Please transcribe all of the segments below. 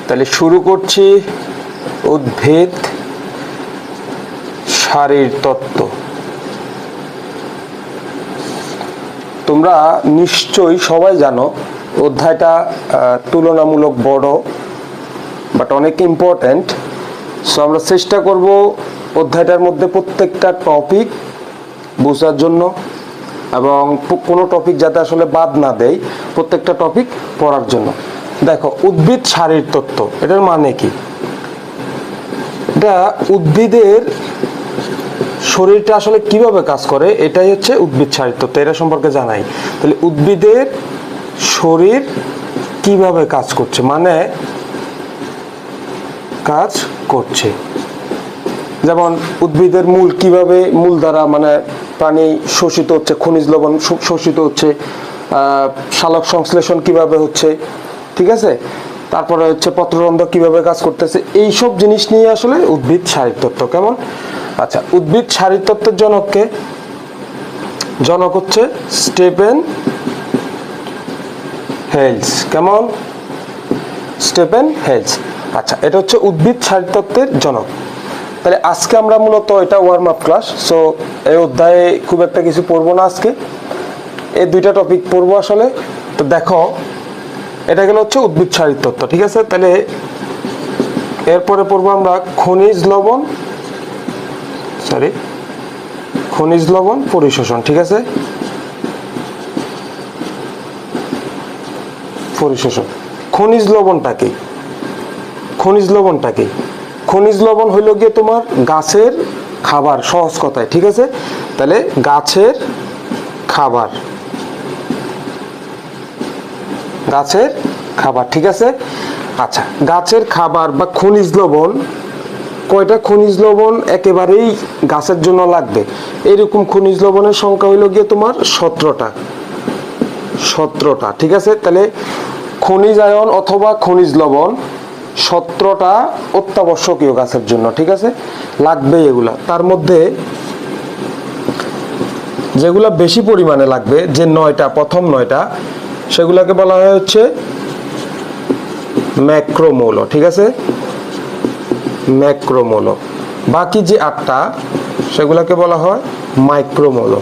তাহলে শুরু করছি উদ্ভিদ শারীরতত্ত্ব। তোমরা নিশ্চয়ই সবাই জানো অধ্যায়টা তুলনামূলক বড় বাট অনেক ইম্পর্ট্যান্ট। সো আমরা চেষ্টা করব অধ্যায়টার মধ্যে প্রত্যেকটা টপিক বোঝার জন্য এবং কোনো টপিক যাতে আসলে বাদ না দেয়, প্রত্যেকটা টপিক পড়ার জন্য। দেখো, উদ্ভিদ শারীরতত্ত্ব এটার মানে কি? এটা উদ্ভিদের শরীরটা আসলে কিভাবে কাজ করে এটাই হচ্ছে উদ্ভিদ শারীরতত্ত্ব, এটা সম্পর্কে জানাই। তাহলে উদ্ভিদের শরীর কিভাবে কাজ করছে, মানে কাজ করছে, যেমন উদ্ভিদের মূল কিভাবে, মূল দ্বারা মানে পানি শোষিত হচ্ছে, খনিজ লবণ শোষিত হচ্ছে, সালোক সংশ্লেষণ কিভাবে হচ্ছে, ঠিক আছে, তারপরে হচ্ছে পত্ররন্ধ্র কিভাবে কাজ করতেছে, এইসব জিনিস নিয়ে আসলে উদ্ভিদ শারীরতত্ত্ব। কেমন? আচ্ছা, উদ্ভিদ শারীরতত্ত্বের জনককে? জনক হচ্ছে স্টেফেন হেলস। কেমন? স্টেফেন হেলস। আচ্ছা, এটা হচ্ছে উদ্ভিদ শারীরতত্ত্বের জনক। তাহলে আজকে আমরা মূলত এটা ওয়ার্ম আপ ক্লাস, সো এই অধ্যায়ে খুব একটা কিছু পড়বো না আজকে, এই দুইটা টপিক পড়বো আসলে। তো দেখো, এটা গেল হচ্ছে উদ্ভিদ শারীরতত্ত্ব, ঠিক আছে। তাহলে এরপরে পড়বো আমরা খনিজ লবণ পরিশোষণ, ঠিক আছে। পরিশোষণ, খনিজ লবণটা কি? খনিজ লবণ হইল গিয়ে তোমার গাছের খাবার, সহজ কথায়, ঠিক আছে। তাহলে গাছের খাবার, ঠিক আছে। আচ্ছা, গাছের খাবার বা খনিজ লবণ, কয়টা খনিজ লবণ একেবারেই গাছের জন্য লাগবে? এরকম খনিজ লবণের সংখ্যা হইল গিয়ে তোমার 17টা, ঠিক আছে। তাহলে খনিজ আয়ন অথবা খনিজ লবণ 17টা অত্যাবশ্যকীয় গাছের জন্য, ঠিক আছে, লাগবে এগুলা। তার মধ্যে যেগুলা বেশি পরিমাণে লাগবে, যে 9টা, প্রথম 9টা, সেগুলাকে বলা হয় হচ্ছে ম্যাক্রোমৌল, ঠিক আছে, ম্যাক্রোমৌল। বাকি যে 8টা, সেগুলাকে বলা হয় মাইক্রোমৌল।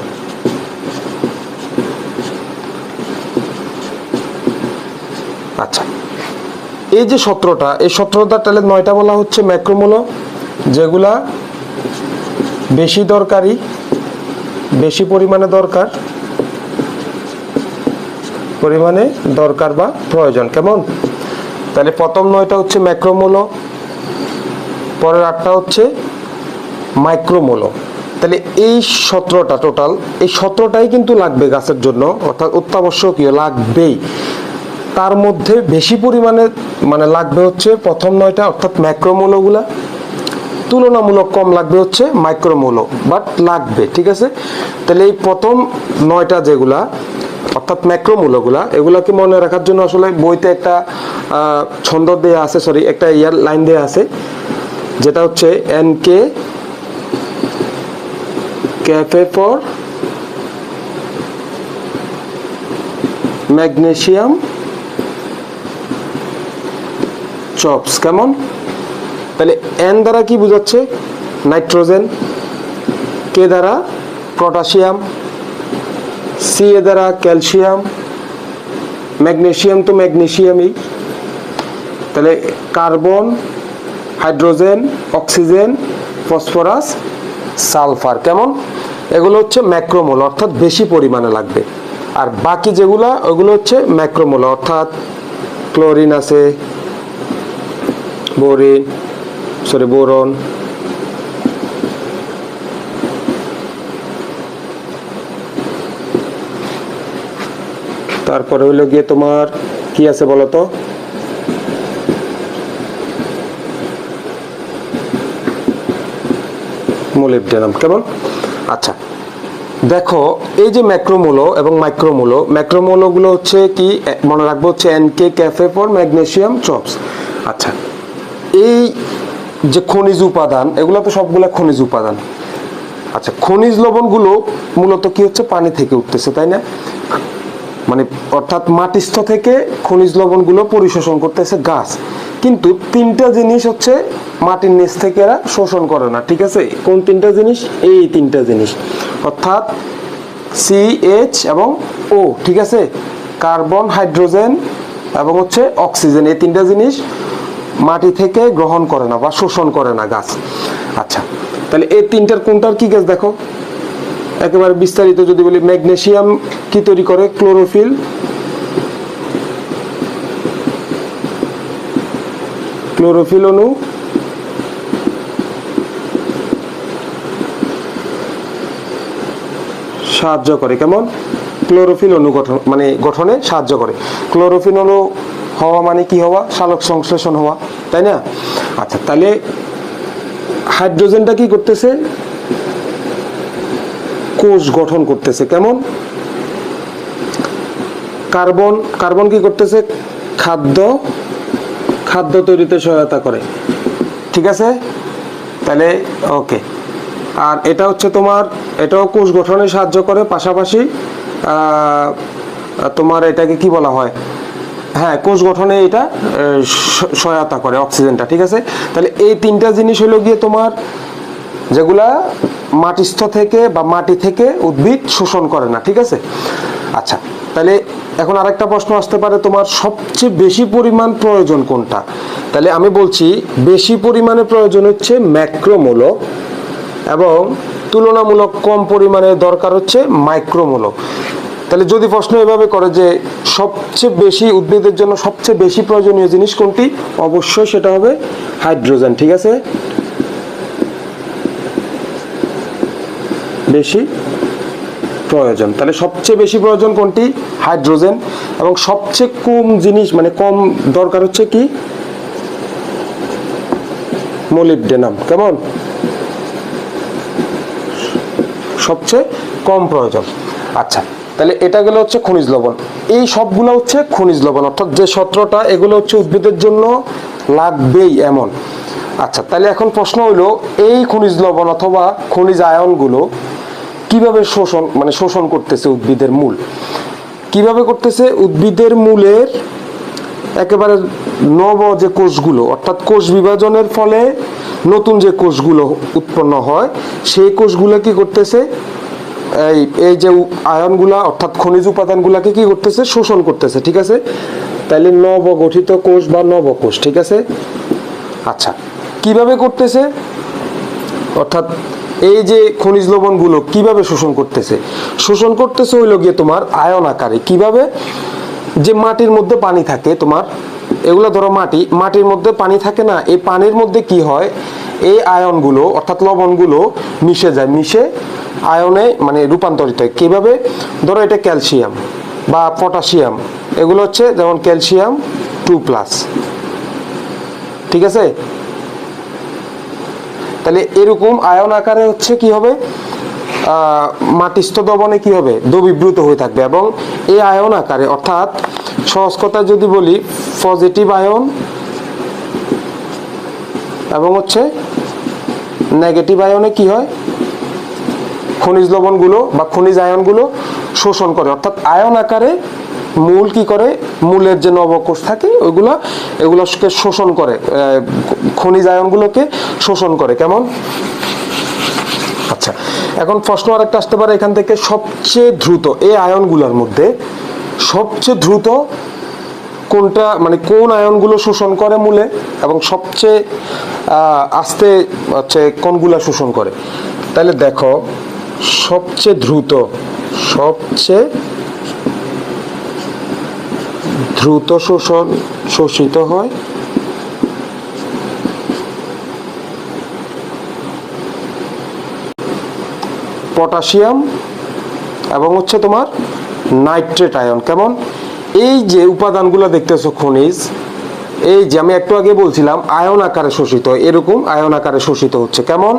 আচ্ছা, এই যে 17টা, এই 17টা তাহলে 9টা বলা হচ্ছে ম্যাক্রোমৌল, যেগুলা বেশি দরকারি, বেশি পরিমাণে দরকার বা প্রয়োজন। কেমন? তাহলে প্রথম 9টা হচ্ছে ম্যাক্রোমৌল, পরের 8টা হচ্ছে মাইক্রোমৌল। তাহলে এই 17টা টোটাল, এই 17টাই কিন্তু লাগবে গাছের জন্য, অর্থাৎ অত্যাবশ্যকীয়, লাগবেই। তার মধ্যে বেশি পরিমাণে মানে লাগবে হচ্ছে প্রথম 9টা, অর্থাৎ ম্যাক্রোমৌলগুলা। তুলনামূলক কম লাগবে হচ্ছে মাইক্রোমৌল, বাট লাগবে, ঠিক আছে। তাহলে এই প্রথম 9টা যেগুলা, অর্থাৎ ম্যাক্রোমৌলগুলা, এগুলাকে মনে রাখার জন্য আসলে বইতে একটা ছন্দ দেয়া আছে, একটা লাইন দেয়া আছে, যেটা হচ্ছে NK cafe for magnesium chops. কেমন? তাহলে N দ্বারা কি বোঝাচ্ছে? নাইট্রোজেন, K দ্বারা পটাশিয়াম, C এ দ্বারা ক্যালসিয়াম, ম্যাগনেসিয়াম তো ম্যাগনেসিয়ামই, তাহলে carbon, hydrogen, oxygen, phosphorus, sulphur. কেমন? এগুলো হচ্ছে ম্যাক্রোমৌল, অর্থাৎ বেশি পরিমাণে লাগবে। আর বাকি যেগুলা, ওগুলো হচ্ছে ম্যাক্রোমৌল, অর্থাৎ ক্লোরিন আছে, বোরন, তারপরে হইলো গিয়ে তোমার কি আছে বলতো? মোলিবডেনাম। কেমন? আচ্ছা, দেখো, এই যে ম্যাক্রোমৌল এবং ম্যাক্রোমৌলগুলো হচ্ছে কি মনে রাখবো? হচ্ছে NK cafe for magnesium chops. আচ্ছা, এই যে খনিজ উপাদান, এগুলো তো সবগুলা খনিজ উপাদান। আচ্ছা, খনিজ লবণগুলো মূলত কি হচ্ছে? পানি থেকে উঠতেছে, তাই না? মানে অর্থাৎ মাটিস্থ থেকে খনিজ লবণগুলো পরিশোষণ করতেছে গাছ, কিন্তু তিনটা জিনিস হচ্ছে মাটির নিচ থেকে এরা শোষণ করে না, ঠিক আছে? কোন তিনটা জিনিস? এই তিনটা জিনিস, অর্থাৎ CH এবং O, ঠিক আছে? কার্বন, হাইড্রোজেন এবং হচ্ছে অক্সিজেন, এই তিনটা জিনিস মাটি থেকে গ্রহণ করে না বা শোষণ করে না গাছ। আচ্ছা, তাহলে এই তিনটার কোনটার কি গ্যাস দেখো একেবারে বিস্তারিত যদি বলি। ম্যাগনেসিয়াম কি তৈরি করে? ক্লোরোফিল। ক্লোরোফিল অণু সাহায্য করে, কেমন? ক্লোরোফিল অণু গঠন মানে গঠনে সাহায্য করে। ক্লোরোফিল অণু হওয়া মানে কি হওয়া? সালোক সংশ্লেষণ হওয়া, তাই না? আচ্ছা, তাহলে হাইড্রোজেনটা কি করতেছে? কোষ গঠন করতেছে, কেমন? কার্বন, কার্বন কি করতেছে? খাদ্য তৈরিতে সহায়তা করে, ঠিক আছে? তাহলে ওকে। আর এটা হচ্ছে তোমার, এটাও কোষ গঠনে সাহায্য করে, পাশাপাশি তোমার এটাকে কি বলা হয়? হ্যাঁ, কোষ গঠনে এটা সহায়তা করে, অক্সিজেনটা, ঠিক আছে? তাহলে এই তিনটা জিনিস হলো গিয়ে তোমার যেগুলা মাটিস্থ থেকে বা মাটি থেকে উদ্ভিদ শোষণ করে না, ঠিক আছে? আচ্ছা, তাহলে এখন আরেকটা প্রশ্ন আসতে পারে, তোমার সবচেয়ে বেশি পরিমাণ প্রয়োজন কোনটা? তাহলে আমি বলছি বেশি পরিমাণে প্রয়োজন হচ্ছে ম্যাক্রোমোলক এবং তুলনামূলক কম পরিমাণে দরকার হচ্ছে মাইক্রোমোলক। তাহলে যদি প্রশ্ন এভাবে করে যে সবচেয়ে বেশি উদ্ভিদের জন্য সবচেয়ে বেশি প্রয়োজনীয় জিনিস কোনটি, অবশ্যই সেটা হবে হাইড্রোজেন, ঠিক আছে? বেশি প্রয়োজন, তাহলে সবচেয়ে বেশি প্রয়োজন কোনটি? হাইড্রোজেন। এবং সবচেয়ে কম জিনিস মানে কম দরকার হচ্ছে কি? মোলিবডেনাম, কেমন? সবচেয়ে কম প্রয়োজন। আচ্ছা, তাহলে এটা গেল হচ্ছে খনিজ লবণ। এই সবগুলো হচ্ছে খনিজ লবণ, অর্থাৎ যে 17টা এগুলো হচ্ছে উদ্ভিদের জন্য লাগবেই এমন। আচ্ছা, তাহলে এখন প্রশ্ন হইলো এই খনিজ লবণ অথবা খনিজ আয়নগুলো কিভাবে শোষণ করতেছে উদ্ভিদের মূল? কিভাবে করতেছে? উদ্ভিদের মূলের একেবারে নব যে কোষগুলো, অর্থাৎ কোষ বিভাজনের ফলে নতুন যে কোষগুলো উৎপন্ন হয় সেই কোষগুলো কি করতেছে? এই যে আয়নগুলা অর্থাৎ খনিজ উপাদানগুলাকে কি করতেছে? শোষণ করতেছে, ঠিক আছে? তাহলে নবগঠিত কোষ বা নবকোষ, ঠিক আছে? আচ্ছা, কিভাবে করতেছে? অর্থাৎ এই যে খনিজ লবণগুলো কিভাবে শোষণ করতেছে? শোষণ করতেছে হইলো গিয়ে তোমার আয়ন আকারে। কিভাবে? যে মাটির মধ্যে পানি থাকে তোমার, এগুলো ধরো মাটির মধ্যে পানি থাকে না, এই পানির মধ্যে কি হয়? এই আয়নগুলো অর্থাৎ লবণগুলো মিশে যায়, মিশে আয়নে মানে রূপান্তরিত হয়। কিভাবে? ধরো এটা ক্যালসিয়াম বা পটাশিয়াম, এগুলো হচ্ছে যেমন ক্যালসিয়াম 2+, ঠিক আছে? তাহলে এরকম আয়ন আকারে হচ্ছে কি হবে? মাটিস্থ দবনে কি হবে? দ্রবীভূত হয়ে থাকবে। এবং এই আয়ন আকারে অর্থাৎ সহজ কথায় যদি বলি পজিটিভ আয়ন এবং হচ্ছে নেগেটিভ আয়নে কি হয়? খনিজ লবণগুলো বা খনিজ আয়নগুলো শোষণ করে, অর্থাৎ আয়ন আকারে মূল কি করে? মূলের যে নবকোষ থাকে এগুলোকে শোষণ করে, খনিজ আয়নগুলোকে শোষণ করে, কেমন? আচ্ছা, এখন প্রশ্ন আরেকটা আসতে পারে এখান থেকে, সবচেয়ে দ্রুত এই আয়নগুলোর মধ্যে সবচেয়ে দ্রুত কোনটা, মানে কোন আয়নগুলো শোষণ করে মূলে, এবং সবচেয়ে আস্তে হচ্ছে কোনগুলা শোষণ করে? তাহলে দেখো সবচেয়ে দ্রুত শোষিত হয় পটাশিয়াম এবং হচ্ছে তোমার নাইট্রেট আয়ন, কেমন? এই যে উপাদানগুলো দেখতেছো খনিজ, এই যে আমি একটু আগে বলছিলাম আয়ন আকারে শোষিত, এরকম আয়ন আকারে শোষিত হচ্ছে, কেমন?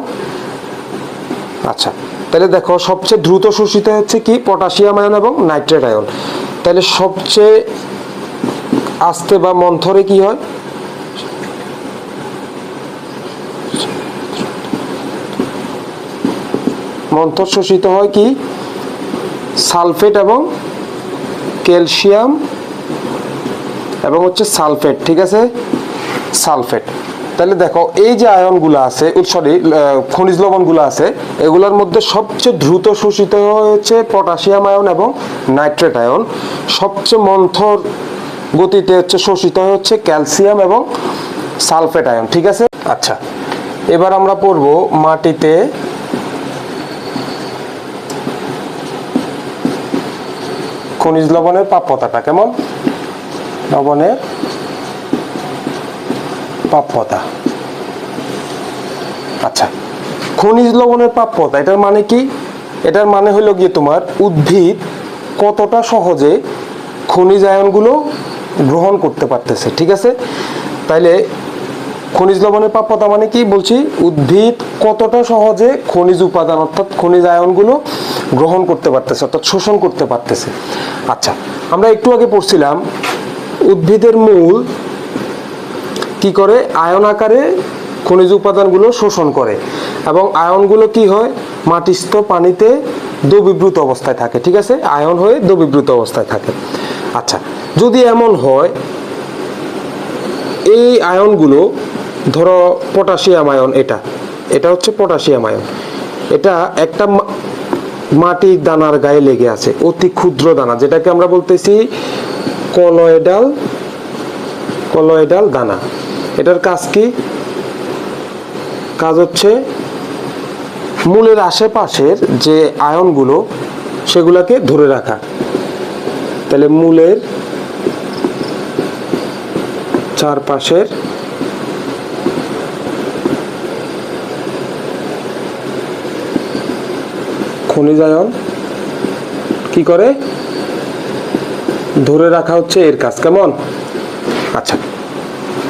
আচ্ছা, তাহলে দেখো সবচেয়ে দ্রুত শোষিত হচ্ছে কি? পটাশিয়াম আয়ন এবং নাইট্রেট আয়ন। তাহলে সবচেয়ে আস্তে বা মন্থরে কি হয়? মন্থর শোষিত হয় কি? সালফেট এবং ক্যালসিয়াম এবং হচ্ছে সালফেট, ঠিক আছে, সালফেট। তাহলে দেখো এই যে আয়নগুলো আছে, সরি খনিজ লবণগুলো আছে, এগুলোর মধ্যে সবচেয়ে দ্রুত শোষিত হচ্ছে পটাশিয়াম আয়ন এবং নাইট্রেট আয়ন, সবচেয়ে মন্থর গতিতে হচ্ছে শোষিত হচ্ছে ক্যালসিয়াম এবং সালফেট আয়ন, ঠিক আছে। আচ্ছা, এবার আমরা পড়ব মাটিতে খনিজ লবণের প্রাপ্যতাটা কেমন। লবণের প্রাপ্যতা। আচ্ছা, খনিজ লবণের প্রাপ্যতা এটার মানে কি? এটার মানে হলো গিয়ে তোমার উদ্ভিদ কতটা সহজে খনিজ আয়নগুলো গ্রহণ করতে পারতেছে, ঠিক আছে। তাইলে খনিজ লবণের প্রাপ্যতা মানে কি বলছি, উদ্ভিদ কতটা সহজে খনিজ উপাদান অর্থাৎ খনিজ আয়নগুলো গ্রহণ করতে পারতেছে অর্থাৎ শোষণ করতে পারতেছে। আচ্ছা, আমরা একটু আগে পড়ছিলাম উদ্ভিদের মূল কি করে, আয়ন আকারে খনিজ উপাদানগুলো শোষণ করে এবং আয়নগুলো কি হয়, মাটিস্থ পানিতে দ্রবীভূত অবস্থায় থাকে, ঠিক আছে, আয়ন হয়ে দ্রবীভূত অবস্থায় থাকে। আচ্ছা, যদি এমন হয় এই আয়নগুলো, ধরো পটাশিয়াম আয়ন, এটা হচ্ছে পটাশিয়াম আয়ন, এটা একটা মাটির দানার গায়ে লেগে আছে, অতি ক্ষুদ্র দানা, যেটাকে আমরা বলতেছি কলয়েডাল দানা। এটার কাজ কি? কাজ হচ্ছে মূলের আশেপাশের যে আয়নগুলো সেগুলোকে ধরে রাখা। তাহলে মূলের চারপাশের খনিজ আয়ন কি করে, ধরে রাখা হচ্ছে এর কাজ, কেমন। আচ্ছা,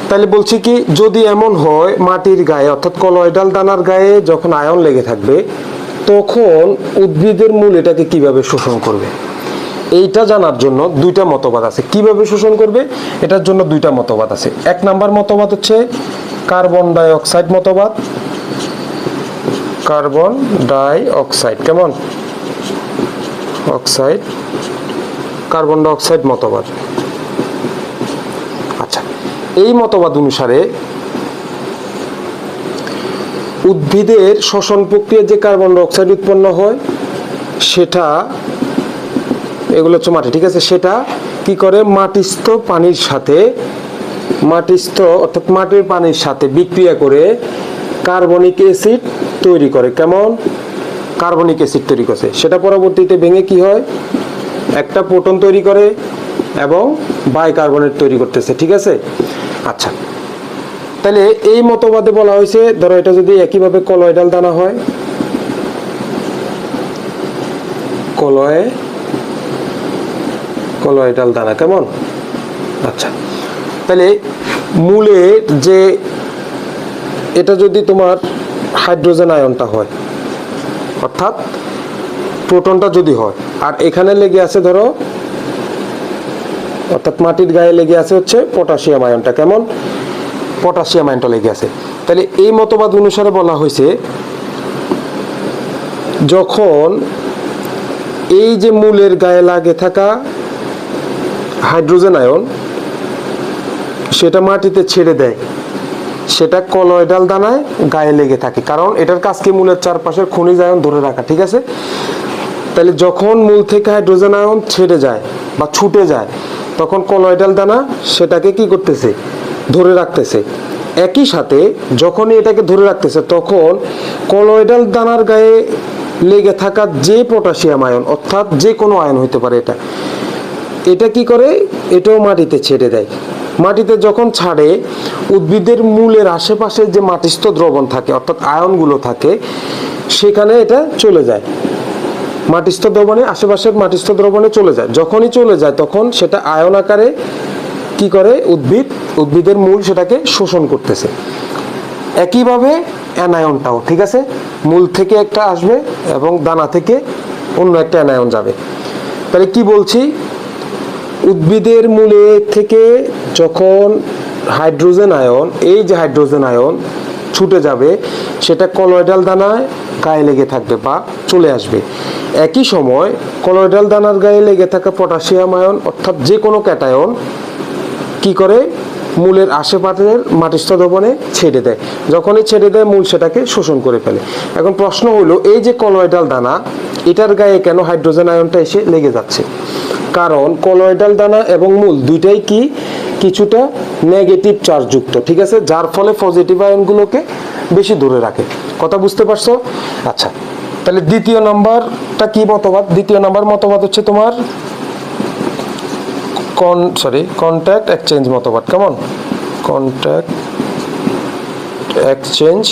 তাহলে বলছি কি, যদি এমন হয় মাটির গায়ে অর্থাৎ কলয়েডাল দানার গায়ে যখন আয়ন লেগে থাকবে তখন উদ্ভিদের মূল এটাকে কিভাবে শোষণ করবে, এইটা জানার জন্য দুইটা মতবাদ আছে। কিভাবে শোষণ করবে এটার জন্য দুইটা মতবাদ আছে। এক নাম্বার মতবাদ হচ্ছে কার্বন ডাই অক্সাইড মতবাদ, কার্বন ডাই অক্সাইড, কেমন, অক্সাইড, কার্বন ডাই অক্সাইড মতবাদ। আচ্ছা, এই মতবাদ অনুসারে উদ্ভিদের শ্বসন প্রক্রিয়ায় যে কার্বন ডাই অক্সাইড উৎপন্ন হয় সেটা, এগুলো হচ্ছে মাটি, ঠিক আছে, সেটা কি করে মাটিস্থ পানির সাথে, মাটিস্থ অর্থাৎ মাটির পানির সাথে বিক্রিয়া করে কার্বনিক অ্যাসিড তৈরি করে, কেমন, কার্বনিক অ্যাসিড তৈরি করছে, সেটা পরবর্তীতে ভেঙে কি হয়, একটা প্রোটন তৈরি করে এবং বাইকার্বনেট তৈরি করতেছে, ঠিক আছে। আচ্ছা, তাহলে এই মতবাদে বলা হয়েছে, ধরো এটা যদি একইভাবে কলয়েডাল দানা হয়, কলয়েডাল দানা, কেমন। আচ্ছা, তাহলে মূলের যে এটা যদি তোমার হাইড্রোজেন আয়নটা হয় অর্থাৎ প্রোটনটা যদি হয়, আর এখানে লেগে আছে ধরো অর্থাৎ মাটির গায়ে লেগে আছে হচ্ছে পটাশিয়াম আয়নটা, কেমন, পটাশিয়াম আয়নটা লেগে আছে। তাহলে এই মতবাদ অনুসারে বলা হয়েছে যখন এই যে মূলের গায়ে লাগে থাকা হাইড্রোজেন আয়ন সেটা মাটিতে ছেড়ে দেয়, সেটা কলয়েডাল দানায় গায়ে লেগে থাকে, কারণ এটার কাজ কি মূলের চারপাশের খনিজ আয়ন ধরে রাখা, ঠিক আছে। তাহলে যখন মূল থেকে হাইড্রোজেন আয়ন ছেড়ে যায় বা ছুটে যায় তখন কলয়েডাল দানা সেটাকে কি করতেছে, ধরে রাখতেছে। একই সাথে যখনই এটাকে ধরে রাখতেছে তখন কলয়েডাল দানার গায়ে লেগে থাকা যে পটাশিয়াম আয়ন অর্থাৎ যে কোনো আয়ন হতে পারে, এটা কি করে, এটাও মাটিতে ছেড়ে দেয়। মাটিতে যখন ছাড়ে উদ্ভিদের মূলের আশেপাশে যে মাটিস্থ দ্রবণ থাকে অর্থাৎ আয়নগুলো থাকে সেখানে এটা চলে যায়, মাটিস্থ দ্রবণে, আশেপাশের মাটিস্থ দ্রবণে চলে যায়। যখনই চলে যায় তখন সেটা আয়ন আকারে কি করে, উদ্ভিদের মূল সেটাকে শোষণ করতেছে। একইভাবে অ্যানায়নটাও, ঠিক আছে, মূল থেকে একটা আসবে এবং দানা থেকে অন্য একটা অ্যানায়ন যাবে। তাহলে কি বলছি, উদ্ভিদের মূলে থেকে যখন হাইড্রোজেন আয়ন, এই যে হাইড্রোজেন আয়ন ছুটে যাবে সেটা কলয়েডাল দানায় গায়ে লেগে থাকবে বা চলে আসবে। একই সময় কলয়েডাল দানার গায়ে লেগে থাকা পটাশিয়াম আয়ন অর্থাৎ যে কোনো ক্যাটায়ন কি করে মূলের আশেপাশের মাটিস্থ দ্রবণে ছেড়ে দেয়। যখনই ছেড়ে দেয় মূল সেটাকে শোষণ করে ফেলে। এখন প্রশ্ন হলো এই যে কলয়েডাল দানা এটার গায়ে কেন হাইড্রোজেন আয়নটা এসে লেগে যাচ্ছে? কারণ কলয়েডাল দানা এবং মূল দুইটাই কি কিছুটা নেগেটিভ চার্জযুক্ত, ঠিক আছে, যার ফলে পজিটিভ আয়নগুলোকে বেশি দূরে রাখে। কথা বুঝতে পারছো? আচ্ছা, তাহলে দ্বিতীয় নাম্বারটা কি মতবাদ? দ্বিতীয় নাম্বার মতবাদ হচ্ছে তোমার কন্ট্যাক্ট এক্সচেঞ্জ মতবাদ। কেমন? কন্ট্যাক্ট এক্সচেঞ্জ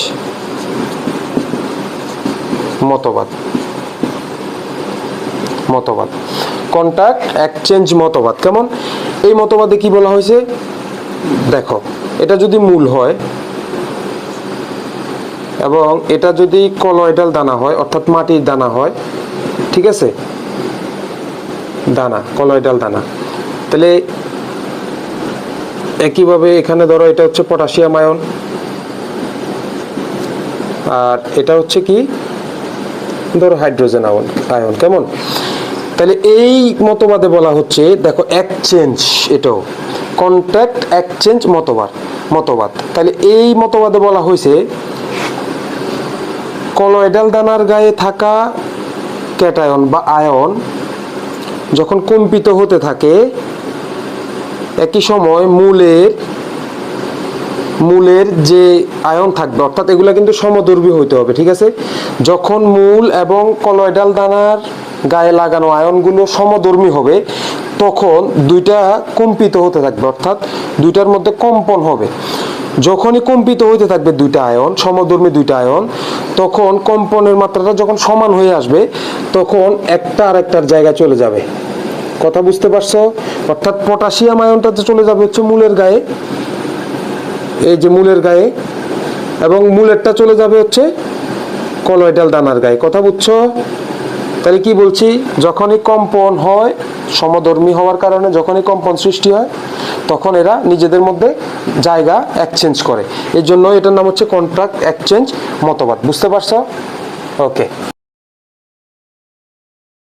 মতবাদ কন্ট্যাক্ট এক্সচেঞ্জ মতবাদ। কেমন? এই মতবাদে কি বলা হয়েছে দেখো, এটা যদি মূল হয় এবং এটা যদি কলয়েডাল দানা হয় অর্থাৎ মাটির দানা হয়, ঠিক আছে, দানা কলয়েডাল দানা, তাহলে একইভাবে এখানে ধরো এটা হচ্ছে পটাশিয়াম আয়ন আর এটা হচ্ছে কি ধরো হাইড্রোজেন আয়ন। কেমন? তাহলে এই মতবাদে বলা হচ্ছে দেখো এক্সচেঞ্জ, এটাও কন্ট্যাক্ট এক্সচেঞ্জ মতবাদ। তাহলে এই মতবাদে বলা হয়েছে কলয়েডাল দানার গায়ে থাকা ক্যাটায়ন বা আয়ন যখন কম্পিত হতে থাকে একই সময় মূলের যে আয়ন থাকবে অর্থাৎ এগুলা কিন্তু সমদর্বী হইতে হবে, ঠিক আছে। যখন মূল এবং কলয়েডাল দানার গায়ে লাগানো আয়নগুলো সমধর্মী হবে তখন দুইটা কম্পিত হতে থাকবে অর্থাৎ দুইটার মধ্যে কম্পন হবে। যখনই কম্পিত হইতে থাকবে দুইটা আয়ন, সমধর্মী দুইটা আয়ন, তখন কম্পনের মাত্রাটা যখন সমান হয়ে আসবে তখন একটা আরেকটার জায়গায় চলে যাবে। কথা বুঝতে পারছো? অর্থাৎ পটাশিয়াম আয়নটাতে চলে যাবে হচ্ছে মূলের গায়ে, এই যে মূলের গায়ে, এবং মূলেরটা চলে যাবে হচ্ছে কলয়েডাল দানার গায়ে। কথা বুঝছো? তাহলে কি বলছি, যখনই কম্পন হয় সমধর্মী হওয়ার কারণে যখনই কম্পন সৃষ্টি হয় তখন এরা নিজেদের মধ্যে জায়গা এক্সচেঞ্জ করে। এই জন্য এটার নাম হচ্ছে কন্ট্যাক্ট এক্সচেঞ্জ মতবাদ। বুঝতে পারছো? ওকে।